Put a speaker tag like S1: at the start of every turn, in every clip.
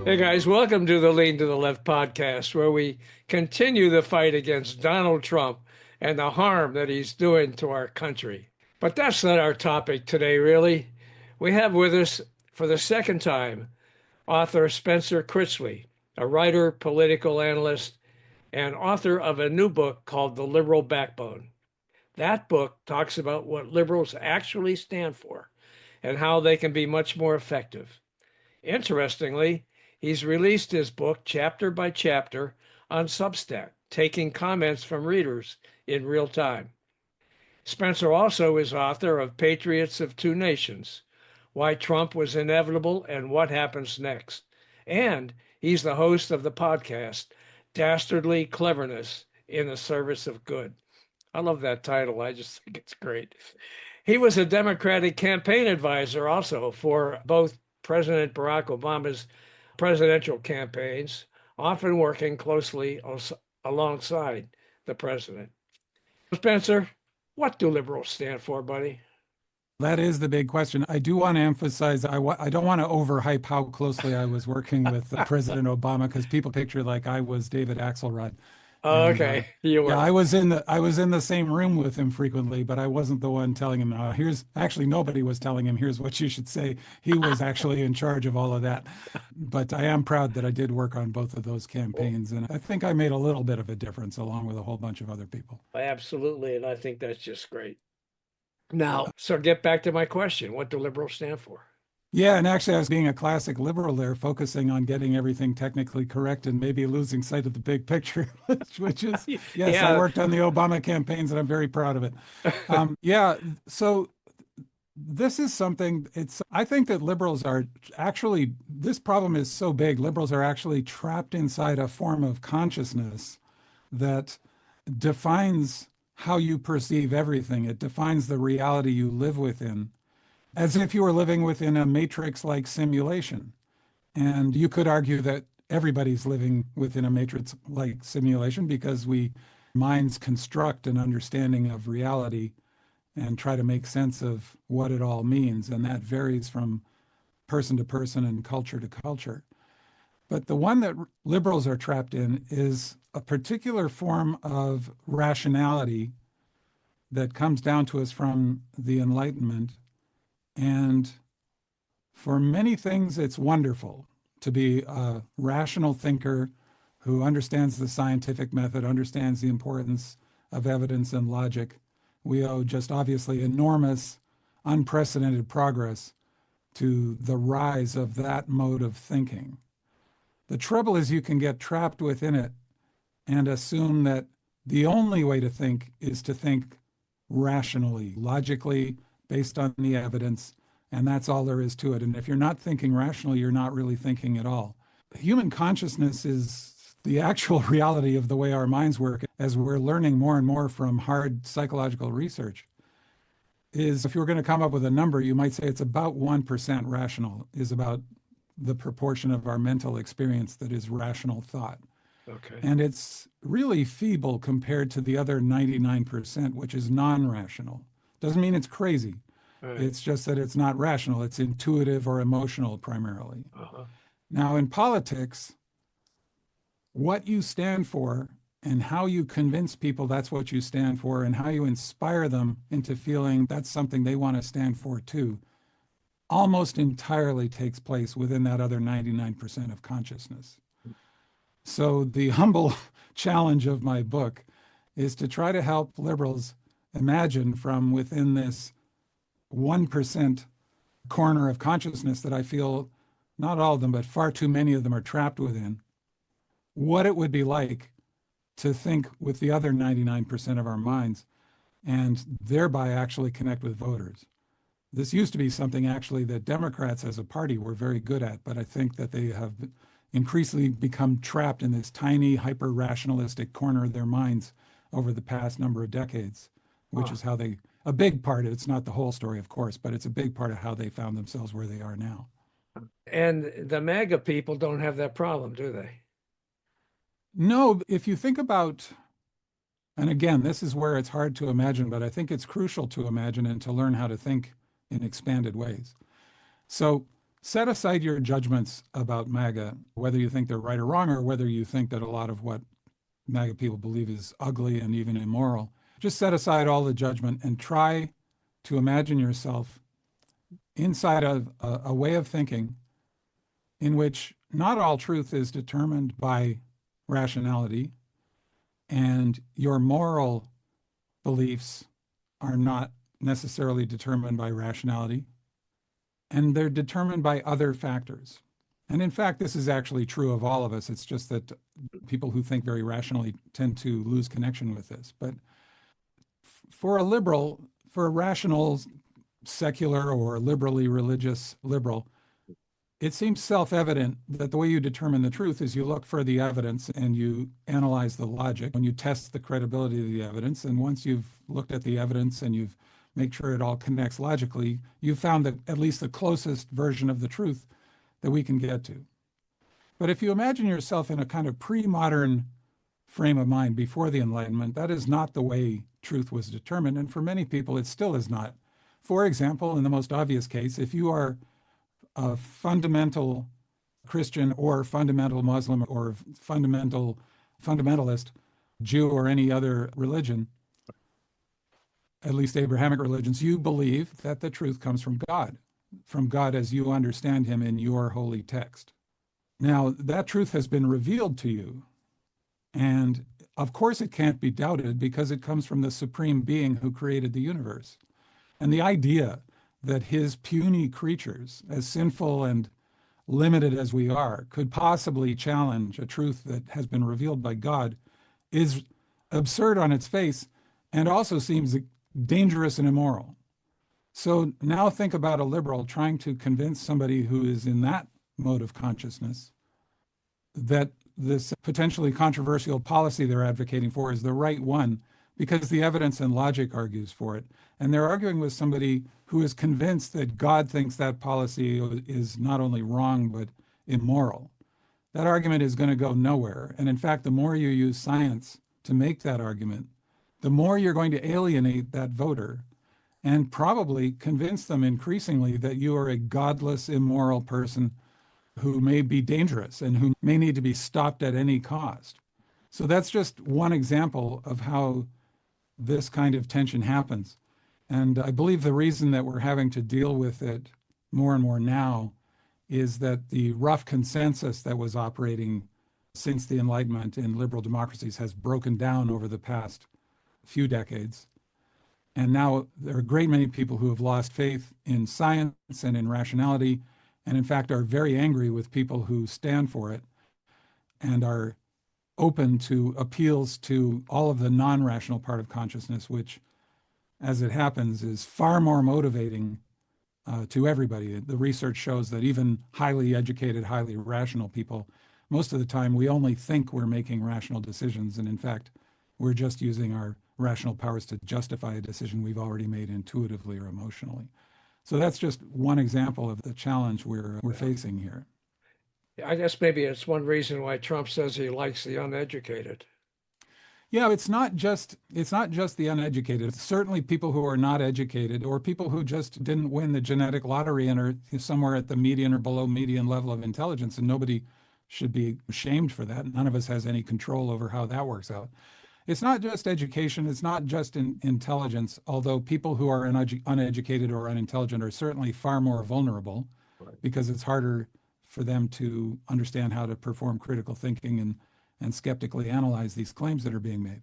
S1: Hey guys, welcome to the Lean to the Left podcast, where we continue the fight against Donald Trump and the harm that he's doing to our country. But that's not our topic today, really. We have with us, for the second time, author Spencer Critchley, a writer, political analyst, and author of a new book called The Liberal Backbone. That book talks about what liberals actually stand for and how they can be much more effective. Interestingly, he's released his book chapter by chapter on Substack, taking comments from readers in real time. Spencer also is author of Patriots of Two Nations: Why Trump Was Inevitable and What Happens Next. And he's the host of the podcast, Dastardly Cleverness in the Service of Good. I love that title. I just think it's great. He was a Democratic campaign advisor also for both President Barack Obama's presidential campaigns, often working closely alongside the president. Spencer, what do liberals stand for, buddy?
S2: That is the big question. I do want to emphasize, I don't want to overhype how closely I was working with President Obama, because people picture like I was David Axelrod. And
S1: Okay, you
S2: yeah,
S1: were.
S2: I was in the same room with him frequently, but I wasn't the one telling him, here's actually nobody was telling him, here's what you should say. He was actually in charge of all of that. But I am proud that I did work on both of those campaigns, and I think I made a little bit of a difference along with a whole bunch of other people.
S1: Absolutely, and I think that's just great. Now, so get back to my question. What do liberals stand for?
S2: Yeah, and actually, I was being a classic liberal there, focusing on getting everything technically correct and maybe losing sight of the big picture, which is, yes, I
S1: Yeah.
S2: worked on the Obama campaigns and I'm very proud of it. Yeah, so this is something, I think that liberals are actually, this problem is so big, liberals are actually trapped inside a form of consciousness that defines how you perceive everything. It defines the reality you live within, as if you were living within a matrix-like simulation. And you could argue that everybody's living within a matrix-like simulation because we minds construct an understanding of reality and try to make sense of what it all means. And that varies from person to person and culture to culture. But the one that liberals are trapped in is a particular form of rationality that comes down to us from the Enlightenment. And for many things, it's wonderful to be a rational thinker who understands the scientific method, understands the importance of evidence and logic. We owe just obviously enormous, unprecedented progress to the rise of that mode of thinking. The trouble is you can get trapped within it and assume that the only way to think is to think rationally, logically, based on the evidence, and that's all there is to it. And if you're not thinking rationally, you're not really thinking at all. Human consciousness is the actual reality of the way our minds work, as we're learning more and more from hard psychological research. Is if you were going to come up with a number, you might say it's about 1% rational, is about the proportion of our mental experience that is rational thought.
S1: Okay.
S2: And it's really feeble compared to the other 99%, which is non-rational. Doesn't mean it's crazy.
S1: Right.
S2: It's just that it's not rational. It's intuitive or emotional primarily.
S1: Uh-huh.
S2: Now, in politics, what you stand for and how you convince people that's what you stand for and how you inspire them into feeling that's something they want to stand for too, almost entirely takes place within that other 99% of consciousness. So the humble challenge of my book is to try to help liberals imagine from within this 1% corner of consciousness that I feel not all of them, but far too many of them are trapped within, what it would be like to think with the other 99% of our minds and thereby actually connect with voters. This used to be something actually that Democrats as a party were very good at, but I think that they have increasingly become trapped in this tiny hyper-rationalistic corner of their minds over the past number of decades, which is how they, a big part, it's not the whole story, of course, but it's a big part of how they found themselves where they are now.
S1: And the MAGA people don't have that problem, do they?
S2: No, if you think about, and again, this is where it's hard to imagine, but I think it's crucial to imagine and to learn how to think in expanded ways. So set aside your judgments about MAGA, whether you think they're right or wrong, or whether you think that a lot of what MAGA people believe is ugly and even immoral. Just set aside all the judgment and try to imagine yourself inside of a way of thinking in which not all truth is determined by rationality, and your moral beliefs are not necessarily determined by rationality, and they're determined by other factors. And in fact, this is actually true of all of us. It's just that people who think very rationally tend to lose connection with this. But for a liberal, for a rational, secular, or liberally religious liberal, it seems self-evident that the way you determine the truth is you look for the evidence and you analyze the logic when you test the credibility of the evidence. And once you've looked at the evidence and you've made sure it all connects logically, you've found that at least the closest version of the truth that we can get to. But if you imagine yourself in a kind of pre-modern frame of mind before the Enlightenment, that is not the way truth was determined. And for many people, it still is not. For example, in the most obvious case, if you are a fundamental Christian or fundamental Muslim or fundamentalist Jew or any other religion, at least Abrahamic religions, you believe that the truth comes from God as you understand him in your holy text. Now, that truth has been revealed to you. And of course, it can't be doubted because it comes from the supreme being who created the universe. And the idea that his puny creatures, as sinful and limited as we are, could possibly challenge a truth that has been revealed by God is absurd on its face and also seems dangerous and immoral. So now think about a liberal trying to convince somebody who is in that mode of consciousness that this potentially controversial policy they're advocating for is the right one because the evidence and logic argues for it. And they're arguing with somebody who is convinced that God thinks that policy is not only wrong, but immoral. That argument is going to go nowhere. And in fact, the more you use science to make that argument, the more you're going to alienate that voter and probably convince them increasingly that you are a godless, immoral person who may be dangerous and who may need to be stopped at any cost. So that's just one example of how this kind of tension happens. And I believe the reason that we're having to deal with it more and more now is that the rough consensus that was operating since the Enlightenment in liberal democracies has broken down over the past few decades. And now there are a great many people who have lost faith in science and in rationality, and in fact are very angry with people who stand for it and are open to appeals to all of the non-rational part of consciousness, which, as it happens, is far more motivating to everybody. The research shows that even highly educated, highly rational people, most of the time we only think we're making rational decisions, and in fact, we're just using our rational powers to justify a decision we've already made intuitively or emotionally. So that's just one example of the challenge we're facing here.
S1: I guess maybe it's one reason why Trump says he likes the uneducated.
S2: Yeah, it's not just the uneducated. It's certainly people who are not educated or people who just didn't win the genetic lottery and are somewhere at the median or below median level of intelligence, and nobody should be ashamed for that. None of us has any control over how that works out. It's not just education. It's not just intelligence, although people who are uneducated or unintelligent are certainly far more vulnerable because it's harder for them to understand how to perform critical thinking and skeptically analyze these claims that are being made.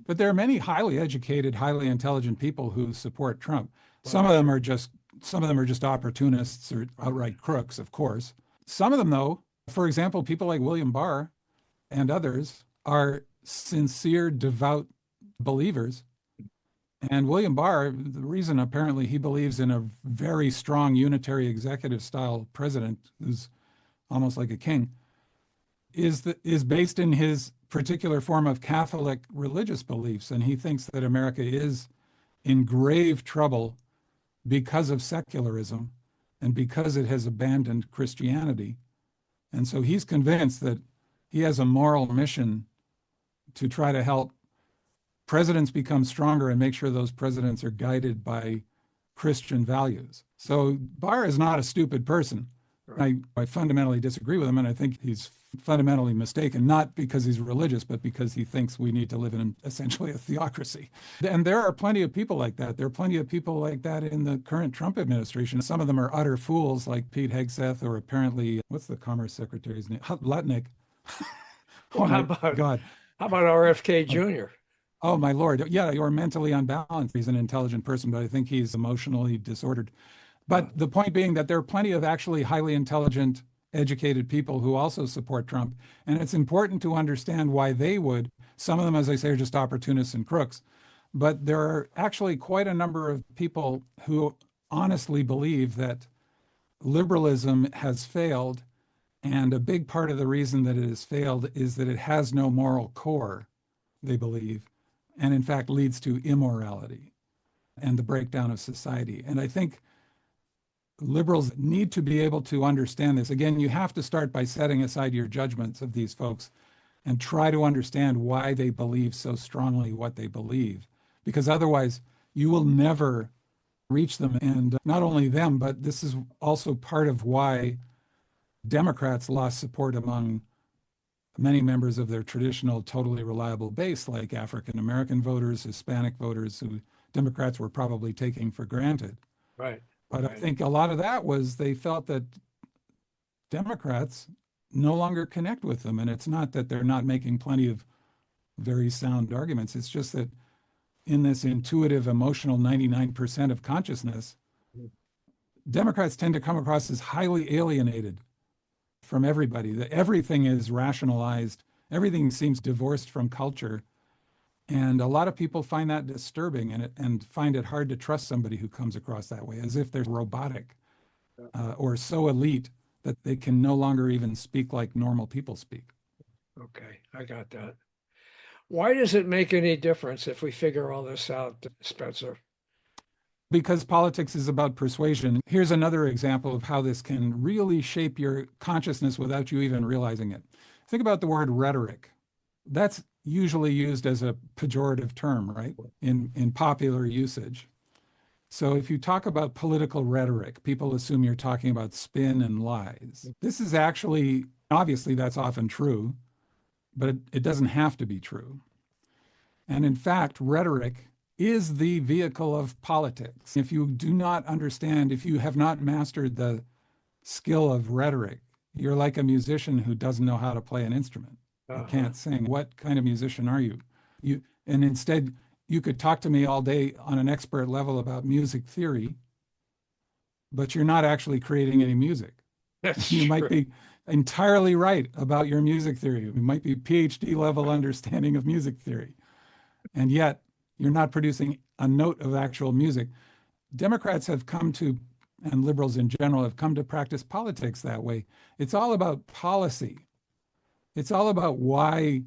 S2: But there are many highly educated, highly intelligent people who support Trump. Some of them are just opportunists or outright crooks, of course. Some of them, though, for example, people like William Barr and others are sincere, devout believers. And William Barr, the reason apparently he believes in a very strong unitary executive style president who's almost like a king, is based in his particular form of Catholic religious beliefs. And he thinks that America is in grave trouble because of secularism and because it has abandoned Christianity. And so he's convinced that he has a moral mission to try to help presidents become stronger and make sure those presidents are guided by Christian values. So Barr is not a stupid person.
S1: Right.
S2: I fundamentally disagree with him, and I think he's fundamentally mistaken, not because he's religious, but because he thinks we need to live in essentially a theocracy. And there are plenty of people like that. There are plenty of people like that in the current Trump administration. Some of them are utter fools, like Pete Hegseth, or apparently, what's the Commerce Secretary's name? Lutnick. Oh
S1: Well, how
S2: my
S1: about
S2: God.
S1: RFK
S2: Uh,
S1: Jr.?
S2: Oh my Lord. Yeah, you're mentally unbalanced. He's an intelligent person, but I think he's emotionally disordered.
S1: Uh,
S2: But the point being that there are plenty of actually highly intelligent, educated people who also support Trump. And it's important to understand why they would. Some of them, as I say, are just opportunists and crooks. But there are actually quite a number of people who honestly believe that liberalism has failed. And a big part of the reason that it has failed is that it has no moral core, they believe, and in fact leads to immorality and the breakdown of society. And I think liberals need to be able to understand this. Again, you have to start by setting aside your judgments of these folks and try to understand why they believe so strongly what they believe, because otherwise you will never reach them. And not only them, but this is also part of why Democrats lost support among many members of their traditional, totally reliable base, like African American voters, Hispanic voters, who Democrats were probably taking for granted.
S1: right.
S2: But I
S1: Right.
S2: think a lot of that was they felt that Democrats no longer connect with them. And it's not that they're not making plenty of very sound arguments. It's just that in this intuitive, emotional 99% of consciousness, Democrats tend to come across as highly alienated from everybody, that everything is rationalized, everything seems divorced from culture. And a lot of people find that disturbing and find it hard to trust somebody who comes across that way, as if they're robotic or so elite that they can no longer even speak like normal people speak.
S1: Okay, I got that. Why does it make any difference if we figure all this out, Spencer?
S2: Because politics is about persuasion. Here's another example of how this can really shape your consciousness without you even realizing it. Think about the word rhetoric. That's usually used as a pejorative term, right? In popular usage. So if you talk about political rhetoric, people assume you're talking about spin and lies. This is actually, obviously, that's often true, but it doesn't have to be true. And in fact, rhetoric is the vehicle of politics. If you do not understand, if you have not mastered the skill of rhetoric, you're like a musician who doesn't know how to play an instrument. You
S1: Uh-huh.
S2: can't sing. What kind of musician are you? And instead, you could talk to me all day on an expert level about music theory, but you're not actually creating any music.
S1: That's
S2: You might
S1: true.
S2: be entirely right about your music theory. It might be PhD level understanding of music theory. And yet you're not producing a note of actual music. Democrats have come to, and liberals in general have come to practice politics that way. It's all about policy. It's all about why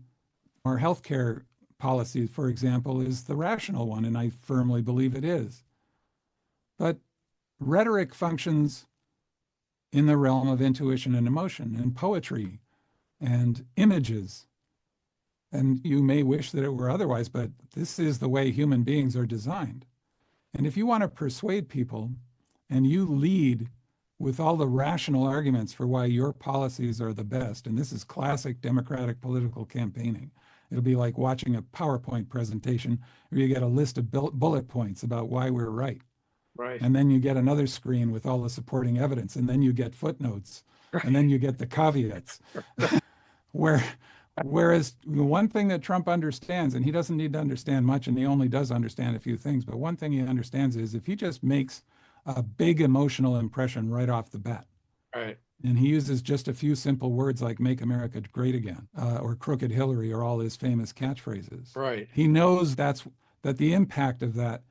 S2: our healthcare policy, for example, is the rational one, and I firmly believe it is. But rhetoric functions in the realm of intuition and emotion and poetry and images. And you may wish that it were otherwise, but this is the way human beings are designed. And if you want to persuade people and you lead with all the rational arguments for why your policies are the best, and this is classic Democratic political campaigning, it'll be like watching a PowerPoint presentation where you get a list of bullet points about why we're right.
S1: Right.
S2: And then you get another screen with all the supporting evidence, and then you get footnotes, and then you get the caveats. Where Whereas the one thing that Trump understands, and he doesn't need to understand much, and he only does understand a few things, but one thing he understands is if he just makes a big emotional impression right off the bat,
S1: Right.
S2: and he uses just a few simple words like "Make America Great Again" or "Crooked Hillary" or all his famous catchphrases,
S1: Right.
S2: he knows that the impact of that,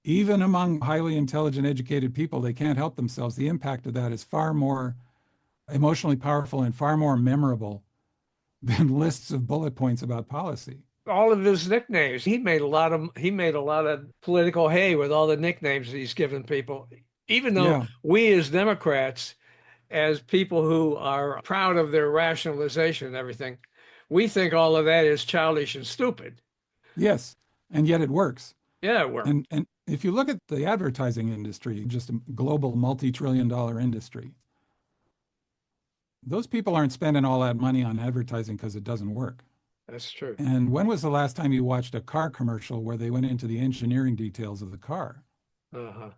S2: even among highly intelligent, educated people, they can't help themselves. The impact of that is far more emotionally powerful and far more memorable than lists of bullet points about policy.
S1: All of his nicknames. He made a lot of political hay with all the nicknames he's given people. Even though
S2: Yeah.
S1: we as Democrats, as people who are proud of their rationalization and everything, we think all of that is childish and stupid.
S2: Yes. And yet it works.
S1: Yeah, we're
S2: And if you look at the advertising industry, just a global multi-trillion dollar industry, those people aren't spending all that money on advertising because it doesn't work.
S1: That's true.
S2: And when was the last time you watched a car commercial where they went into the engineering details of the car?
S1: Uh-huh.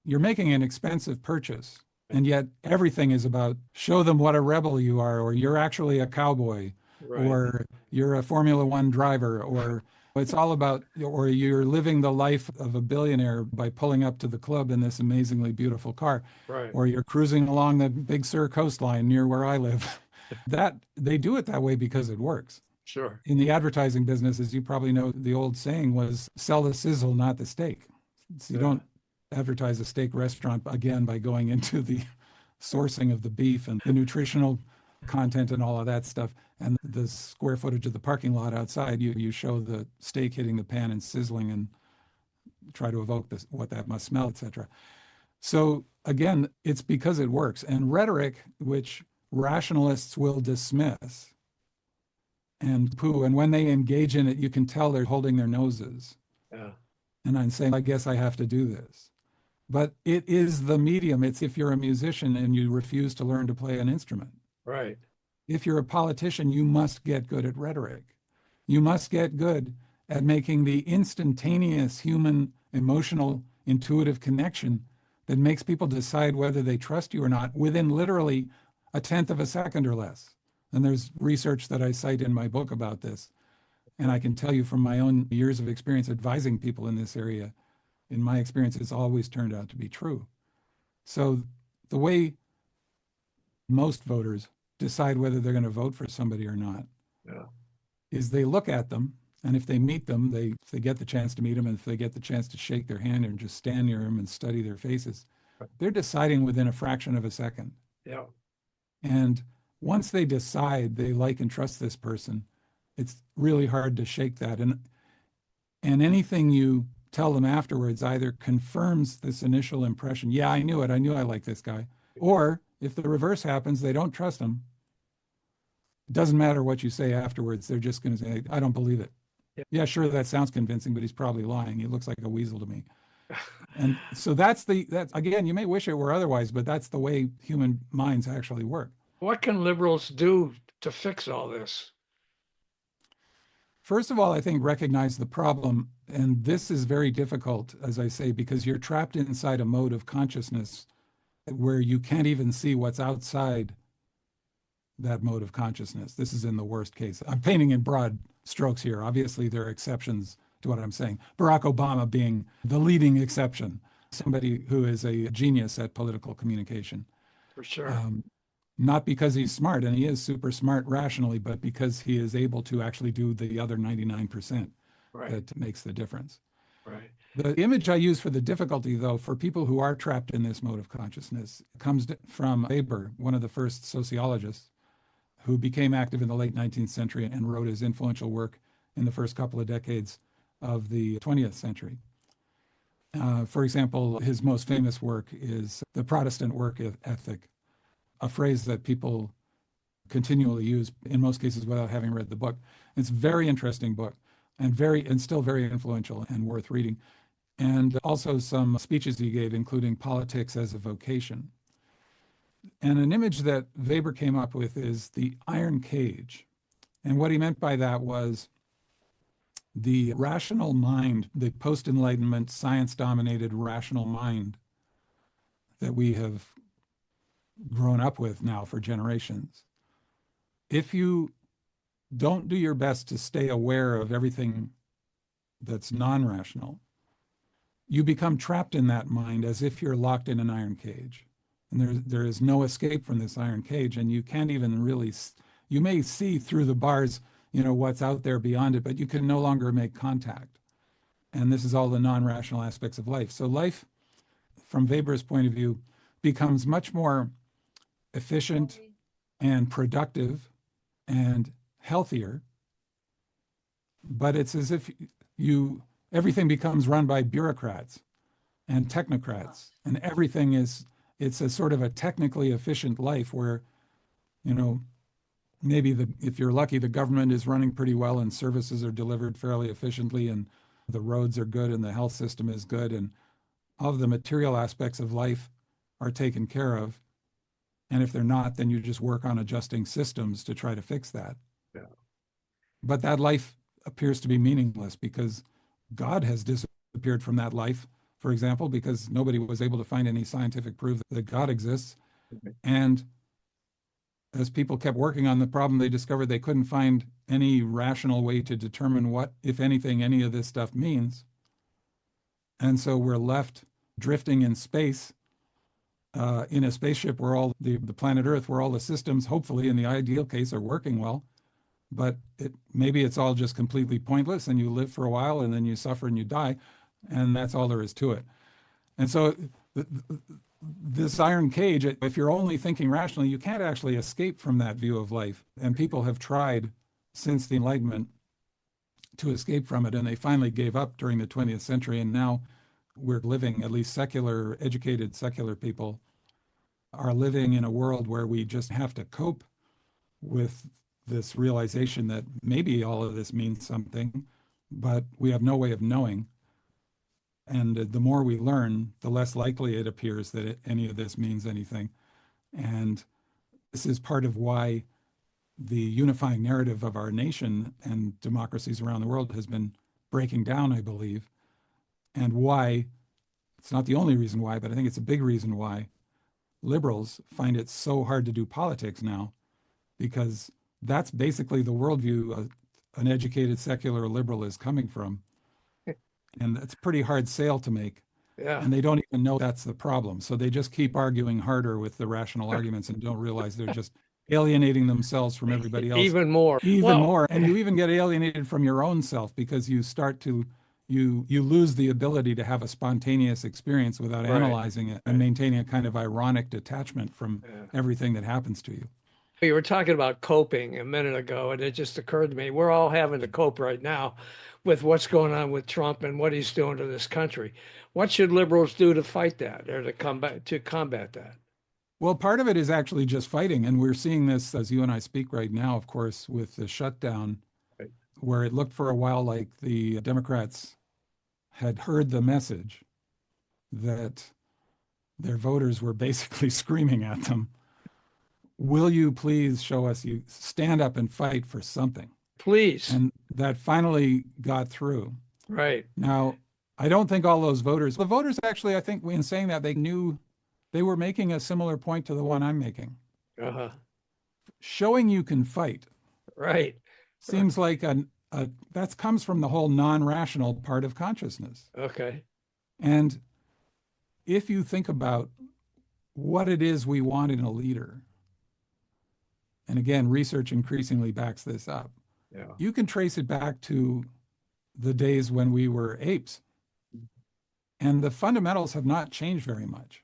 S2: You're making an expensive purchase, and yet everything is about show them what a rebel you are, or you're actually a cowboy,
S1: Right.
S2: or you're a Formula One driver, or it's all about, or you're living the life of a billionaire by pulling up to the club in this amazingly beautiful car,
S1: Right.
S2: or you're cruising along the Big Sur coastline near where I live. That they do it that way because it works.
S1: Sure.
S2: In the advertising business, as you probably know, the old saying was sell the sizzle, not the steak. So you
S1: Yeah.
S2: don't advertise a steak restaurant again by going into the sourcing of the beef and the nutritional content and all of that stuff and the square footage of the parking lot outside. You show the steak hitting the pan and sizzling and try to evoke this, what that must smell, etc. So again, it's because it works. And rhetoric, which rationalists will dismiss and poo, and when they engage in it, you can tell they're holding their noses.
S1: Yeah.
S2: And I'm saying, I guess I have to do this. But it is the medium. It's if you're a musician and you refuse to learn to play an instrument.
S1: Right.
S2: If you're a politician, you must get good at rhetoric. You must get good at making the instantaneous human, emotional, intuitive connection that makes people decide whether they trust you or not within literally a tenth of a second or less. And there's research that I cite in my book about this. And I can tell you from my own years of experience advising people in this area, in my experience, it's always turned out to be true. So the way most voters decide whether they're going to vote for somebody or not
S1: Yeah.
S2: is they look at them, and if they meet them, if they get the chance to meet them, and if they get the chance to shake their hand and just stand near them and study their faces, they're deciding within a fraction of a second.
S1: Yeah.
S2: And once they decide they like and trust this person, it's really hard to shake that. And anything you tell them afterwards either confirms this initial impression, yeah, I knew it, I knew I liked this guy, or if the reverse happens, they don't trust him. It doesn't matter what you say afterwards. They're just going to say, I don't believe it. Yeah, sure, that sounds convincing, but he's probably lying. He looks like a weasel to me. And so that's again, you may wish it were otherwise, but that's the way human minds actually work.
S1: What can liberals do to fix all this?
S2: First of all, I think recognize the problem. And this is very difficult, as I say, because you're trapped inside a mode of consciousness where you can't even see what's outside that mode of consciousness. This is in the worst case. I'm painting in broad strokes here. Obviously, there are exceptions to what I'm saying. Barack Obama being the leading exception, somebody who is a genius at political communication.
S1: For sure.
S2: Not because he's smart, and he is super smart rationally, but because he is able to actually do the other 99%
S1: Right.
S2: that makes the difference.
S1: Right.
S2: The image I use for the difficulty, though, for people who are trapped in this mode of consciousness, comes from Weber, one of the first sociologists who became active in the late 19th century and wrote his influential work in the first couple of decades of the 20th century. For example, his most famous work is The Protestant Work Ethic, a phrase that people continually use, in most cases without having read the book. It's a very interesting book and still very influential and worth reading. And also some speeches he gave, including Politics as a Vocation. And an image that Weber came up with is the iron cage. And what he meant by that was the rational mind, the post-Enlightenment, science-dominated rational mind that we have grown up with now for generations. If you don't do your best to stay aware of everything that's non-rational, you become trapped in that mind as if you're locked in an iron cage. And there is no escape from this iron cage, and you can't even really, you may see through the bars, what's out there beyond it, but you can no longer make contact. And this is all the non-rational aspects of life. So life, from Weber's point of view, becomes much more efficient and productive and healthier, but it's as if everything becomes run by bureaucrats and technocrats, and it's a sort of a technically efficient life where, maybe if you're lucky, the government is running pretty well and services are delivered fairly efficiently and the roads are good and the health system is good and all of the material aspects of life are taken care of. And if they're not, then you just work on adjusting systems to try to fix that.
S1: Yeah.
S2: But that life appears to be meaningless because God has disappeared from that life, for example, because nobody was able to find any scientific proof that God exists. And as people kept working on the problem, they discovered they couldn't find any rational way to determine what, if anything, any of this stuff means. And so we're left drifting in space, in a spaceship where all the planet Earth, where all the systems, hopefully in the ideal case, are working well. But maybe it's all just completely pointless and you live for a while and then you suffer and you die. And that's all there is to it. And so this iron cage, if you're only thinking rationally, you can't actually escape from that view of life. And people have tried since the Enlightenment to escape from it, and they finally gave up during the 20th century. And now we're living, at least secular, educated, secular people are living in a world where we just have to cope with this realization that maybe all of this means something, but we have no way of knowing. And the more we learn, the less likely it appears that any of this means anything. And this is part of why the unifying narrative of our nation and democracies around the world has been breaking down, I believe, and why it's not the only reason why, but I think it's a big reason why liberals find it so hard to do politics now, because that's basically the worldview an educated secular liberal is coming from. And it's a pretty hard sale to make.
S1: Yeah.
S2: And they don't even know that's the problem. So they just keep arguing harder with the rational arguments and don't realize they're just alienating themselves from everybody else
S1: Even more.
S2: even more. And you even get alienated from your own self because you start to you lose the ability to have a spontaneous experience without analyzing it and maintaining a kind of ironic detachment from everything that happens to you.
S1: We were talking about coping a minute ago, and it just occurred to me we're all having to cope right now with what's going on with Trump and what he's doing to this country. What should liberals do to fight that or to combat that?
S2: Well, part of it is actually just fighting. And we're seeing this as you and I speak right now, of course, with the shutdown, where it looked for a while like the Democrats had heard the message that their voters were basically screaming at them. Will you please show us you stand up and fight for something?
S1: Please.
S2: And that finally got through.
S1: Right.
S2: Now, I don't think all those the voters actually, I think in saying that, they knew they were making a similar point to the one I'm making.
S1: Uh-huh.
S2: Showing you can fight.
S1: Right.
S2: Seems like that comes from the whole non-rational part of consciousness.
S1: Okay.
S2: And if you think about what it is we want in a leader, and again, research increasingly backs this up.
S1: Yeah.
S2: You can trace it back to the days when we were apes. And the fundamentals have not changed very much.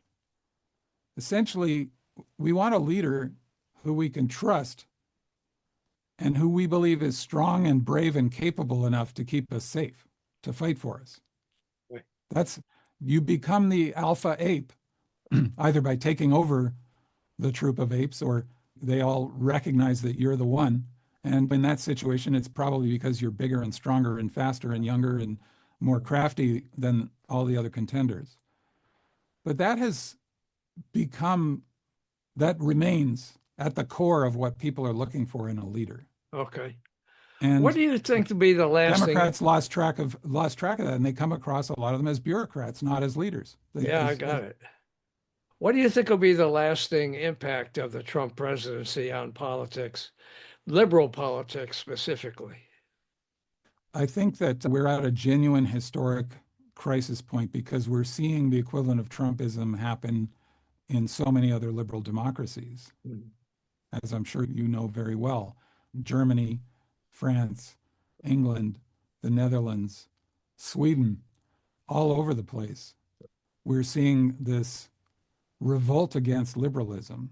S2: Essentially, we want a leader who we can trust and who we believe is strong and brave and capable enough to keep us safe, to fight for us. Right. You become the alpha ape, either by taking over the troop of apes or they all recognize that you're the one. And in that situation, it's probably because you're bigger and stronger and faster and younger and more crafty than all the other contenders. But that remains at the core of what people are looking for in a leader.
S1: Okay.
S2: And
S1: what do you think to be the last
S2: Democrats lost track of that, and they come across a lot of them as bureaucrats, not as leaders.
S1: I got it. What do you think will be the lasting impact of the Trump presidency on politics, liberal politics specifically?
S2: I think that we're at a genuine historic crisis point because we're seeing the equivalent of Trumpism happen in so many other liberal democracies, as I'm sure you know very well. Germany, France, England, the Netherlands, Sweden, all over the place. We're seeing this revolt against liberalism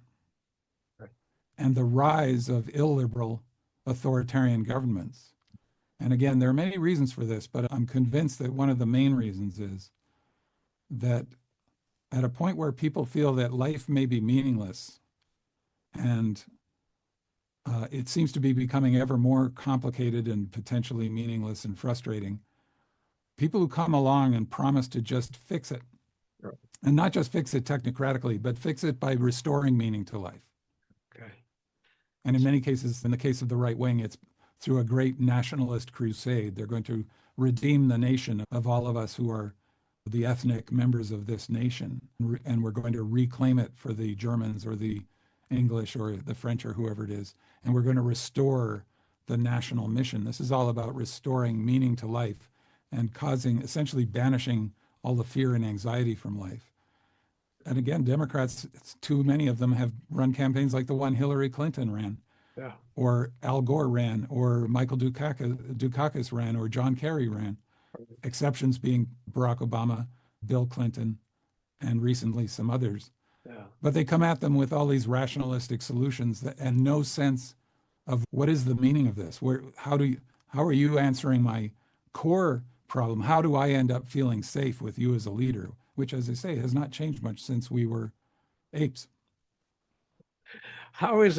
S2: and the rise of illiberal authoritarian governments. And again, there are many reasons for this, but I'm convinced that one of the main reasons is that at a point where people feel that life may be meaningless and it seems to be becoming ever more complicated and potentially meaningless and frustrating, people who come along and promise to just fix it and not just fix it technocratically, but fix it by restoring meaning to life.
S1: Okay.
S2: And in many cases, in the case of the right wing, it's through a great nationalist crusade. They're going to redeem the nation of all of us who are the ethnic members of this nation. And we're going to reclaim it for the Germans or the English or the French or whoever it is. And we're going to restore the national mission. This is all about restoring meaning to life and causing, essentially banishing all the fear and anxiety from life. And again, Democrats, too many of them have run campaigns like the one Hillary Clinton ran,
S1: Yeah.
S2: or Al Gore ran, or Michael Dukakis ran, or John Kerry ran. Exceptions being Barack Obama, Bill Clinton, and recently some others.
S1: Yeah.
S2: But they come at them with all these rationalistic solutions and no sense of what is the meaning of this? How are you answering my core problem? How do I end up feeling safe with you as a leader? Which, as I say, has not changed much since we were apes.
S1: How is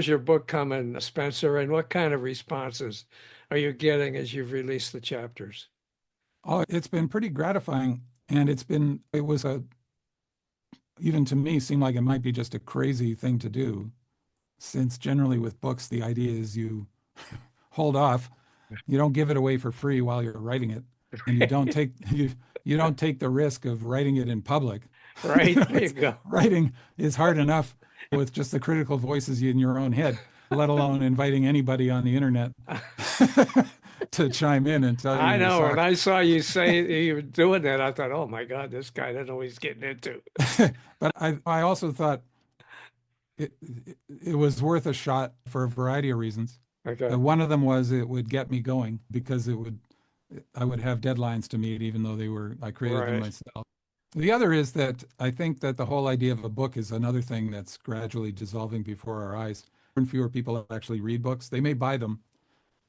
S1: your book coming, Spencer, and what kind of responses are you getting as you've released the chapters?
S2: Oh, it's been pretty gratifying. And it was even to me, seemed like it might be just a crazy thing to do, since generally with books, the idea is you hold off, you don't give it away for free while you're writing it, and you don't take the risk of writing it in public.
S1: Right, there you go.
S2: Writing is hard enough with just the critical voices in your own head, let alone inviting anybody on the internet to chime in and tell
S1: I
S2: you
S1: know. When
S2: suck.
S1: I saw you say you were doing that, I thought, oh my God, this guy doesn't know what he's getting into.
S2: But I also thought it was worth a shot for a variety of reasons.
S1: Okay.
S2: One of them was it would get me going because I would have deadlines to meet, even though I created them
S1: Right.
S2: myself. The other is that I think that the whole idea of a book is another thing that's gradually dissolving before our eyes. More and fewer people actually read books. They may buy them,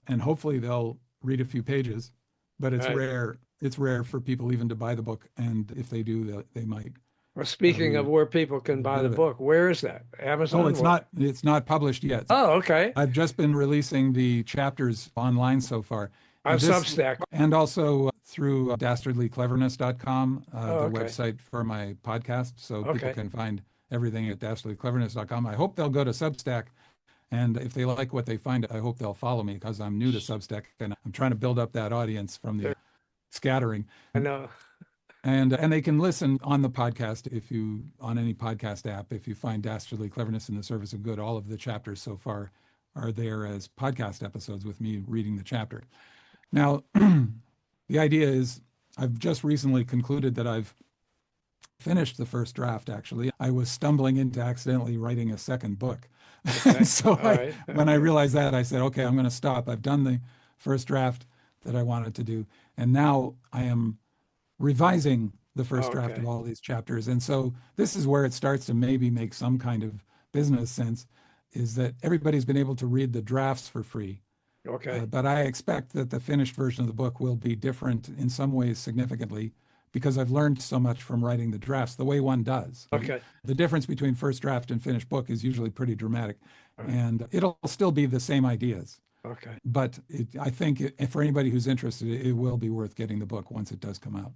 S2: and hopefully they'll read a few pages, but it's
S1: Right.
S2: rare. It's rare for people even to buy the book, and if they do, they might
S1: Well, speaking of
S2: read
S1: where people
S2: a
S1: can buy
S2: bit
S1: the
S2: of it.
S1: book, where is that?
S2: Oh,
S1: Amazon?
S2: it's not published yet.
S1: Oh, okay.
S2: I've just been releasing the chapters online so far.
S1: On
S2: This
S1: Substack.
S2: and also through dastardlycleverness.com,
S1: Oh,
S2: the
S1: okay.
S2: website for my podcast. So people
S1: Okay.
S2: can find everything at dastardlycleverness.com. I hope they'll go to Substack. And if they like what they find, I hope they'll follow me because I'm new to Substack and I'm trying to build up that audience from the scattering.
S1: I know.
S2: And they can listen on the podcast on any podcast app. If you find Dastardly Cleverness in the Service of Good, all of the chapters so far are there as podcast episodes with me reading the chapter. Now, the idea is I've just recently concluded that I've finished the first draft, actually. I was stumbling into accidentally writing a second book.
S1: Okay.
S2: So
S1: All right.
S2: when I realized that, I said, okay, I'm going to stop. I've done the first draft that I wanted to do. And now I am revising the first draft
S1: Okay.
S2: of all these chapters. And so this is where it starts to maybe make some kind of business sense, is that everybody's been able to read the drafts for free.
S1: Okay.
S2: But I expect that the finished version of the book will be different in some ways significantly because I've learned so much from writing the drafts, the way one does.
S1: Okay.
S2: The difference between first draft and finished book is usually pretty dramatic,
S1: All right.
S2: and it'll still be the same ideas.
S1: Okay.
S2: But I think for anybody who's interested, it will be worth getting the book once it does come out.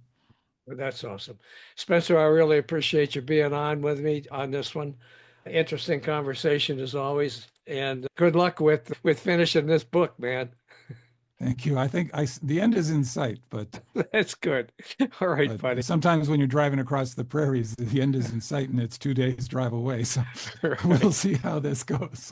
S1: Well, that's awesome. Spencer, I really appreciate you being on with me on this one. Interesting conversation as always. And good luck with finishing this book, man.
S2: Thank you. I think the end is in sight, but
S1: That's good. All right, buddy.
S2: sometimes when you're driving across the prairies, the end is in sight and it's 2 days drive away. So
S1: Right.
S2: we'll see how this goes.